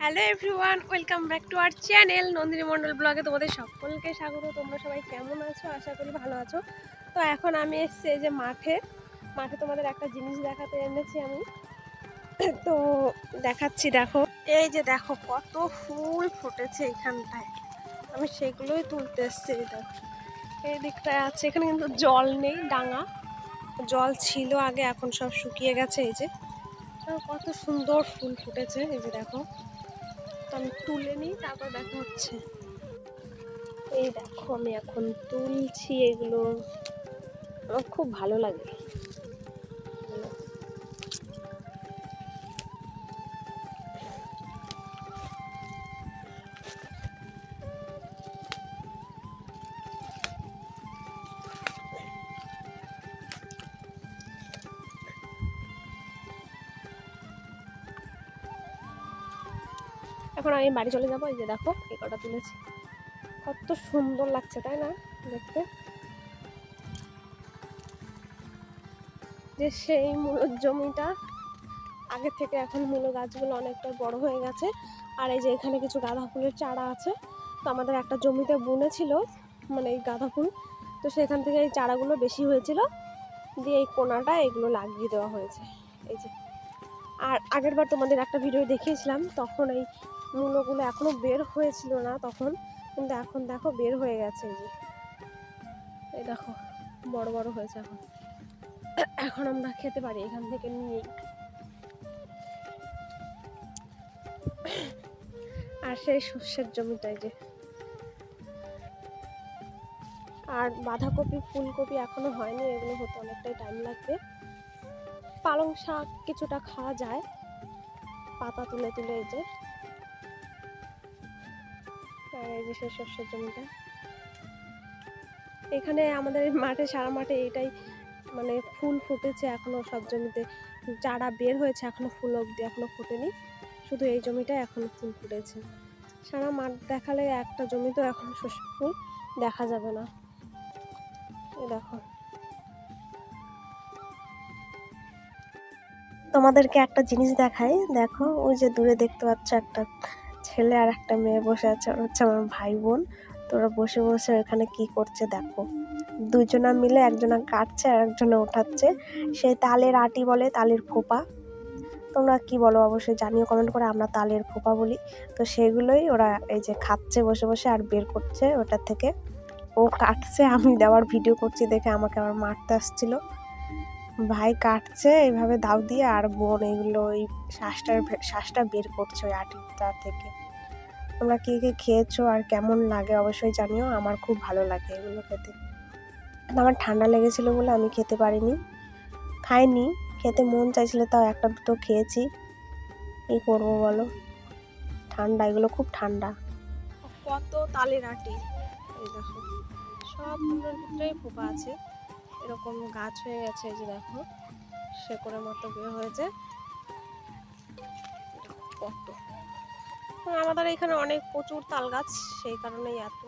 Hello everyone, welcome back to our channel Nandini Mondal ব্লগে। তোমাদের সকলকে স্বাগত। তোমরা সবাই কেমন আছো? আশা করি ভালো আছো। তো এখন আমি এসেছি এই যে মাঠে তোমাদের একটা জিনিস দেখাতে এনেছি আমি। তো দেখাচ্ছি, দেখো এই যে দেখো কত ফুল ফুটেছে এখানটায়। আমি সেগুলোই তুলতে এসেছি। এই দেখো এই দিকটায় আছে, এখানে কিন্তু জল নেই, ডাঙা। জল ছিল আগে, এখন সব শুকিয়ে গেছে। এই যে কত সুন্দর ফুল ফুটেছে, এই যে দেখো। আমি তুলে নিই, তারপর দেখা হচ্ছে। এই দেখো আমি এখন তুলছি এগুলো, আমার খুব ভালো লাগে। এখন আমি বাড়ি চলে যাবো। এই যে দেখো এই কটা তুলেছি, কত সুন্দর লাগছে তাই না দেখতে। যে সেই মূলর জমিটা আগে থেকে এখন মূলো গাছগুলো অনেকটা বড় হয়ে গেছে। আর এই যে এখানে কিছু গাঁদা ফুলের চারা আছে। তো আমাদের একটা জমিতে বুনেছিল মানে এই গাঁদা ফুল, তো সেখান থেকে এই চারাগুলো বেশি হয়েছিল, দিয়ে এই কোনাটা এগুলো লাগিয়ে দেওয়া হয়েছে। এই যে, আর আগের বার তোমাদের একটা ভিডিও দেখিয়েছিলাম, তখন এই মূলগুলো এখনো বের হয়েছিল না তখন, কিন্তু এখন দেখো বের হয়ে গেছে। এই যে এই দেখো বড় বড় হয়েছে এখন। এখন আমরা খেতে পারি এখান থেকে নিয়ে। আর সেই শস্যের জমিটাই যে, আর বাঁধাকপি ফুলকপি এখনো হয়নি, এগুলো হতে অনেকটাই টাইম লাগবে। পালং শাক কিছুটা খাওয়া যায় পাতা তুলে তুলে। এই যে, আর এই যে সেই শস্যের জমিটা, এখানে আমাদের মাঠে, সারা মাঠে এটাই মানে ফুল ফুটেছে এখনো। সব জমিতে চারা বের হয়েছে, এখনো ফুল অব্দি এখনো ফোটেনি, শুধু এই জমিটায় এখনো ফুল ফুটেছে। সারা মাঠ দেখালে একটা জমিতেও এখন শস্য ফুল দেখা যাবে না। এই দেখো, তোমাদেরকে একটা জিনিস দেখাই, দেখো ওই যে দূরে দেখতে পাচ্ছ একটা ছেলে আর একটা মেয়ে বসে আছে, ওরা হচ্ছে আমার ভাই বোন। তোরা বসে বসে এখানে কি করছে দেখো, দুজনা মিলে একজনা কাটছে আর একজনা ওঠাচ্ছে। সেই তালের আটি বলে, তালের খোপা। তোমরা কি বলো অবশ্যই জানিও কমেন্ট করে। আমরা তালের খোপা বলি। তো সেগুলোই ওরা এই যে খাচ্ছে বসে বসে আর বের করছে ওটার থেকে। ও কাটছে, আমি দেওয়ার ভিডিও করছি দেখে আমাকে আবার মারতে আসছিল। ভাই কাটছে এইভাবে দাও দিয়ে, আর বোন এগুলো ওই শ্বাসটা বের করছে ওই আটিটা থেকে। তোমরা কে কে খেয়েছো আর কেমন লাগে অবশ্যই জানিও। আমার খুব ভালো লাগে এগুলো খেতে। আমার ঠান্ডা লেগেছিল বলে আমি খেতে পারিনি, খাইনি। খেতে মন চাইছিল, তাও একটা দুটো খেয়েছি। কি করবো বলো, ঠান্ডা, এগুলো খুব ঠান্ডা। কত তালের আটি, এই দেখো সবগুলোর ভিতরেই পোকা আছে, এরকম গাছ হয়ে গেছে। এই যে দেখো শেকড়ের মতো বের হয়েছে কত। আমাদের এখানে অনেক প্রচুর তাল গাছ, সেই কারণেই এত।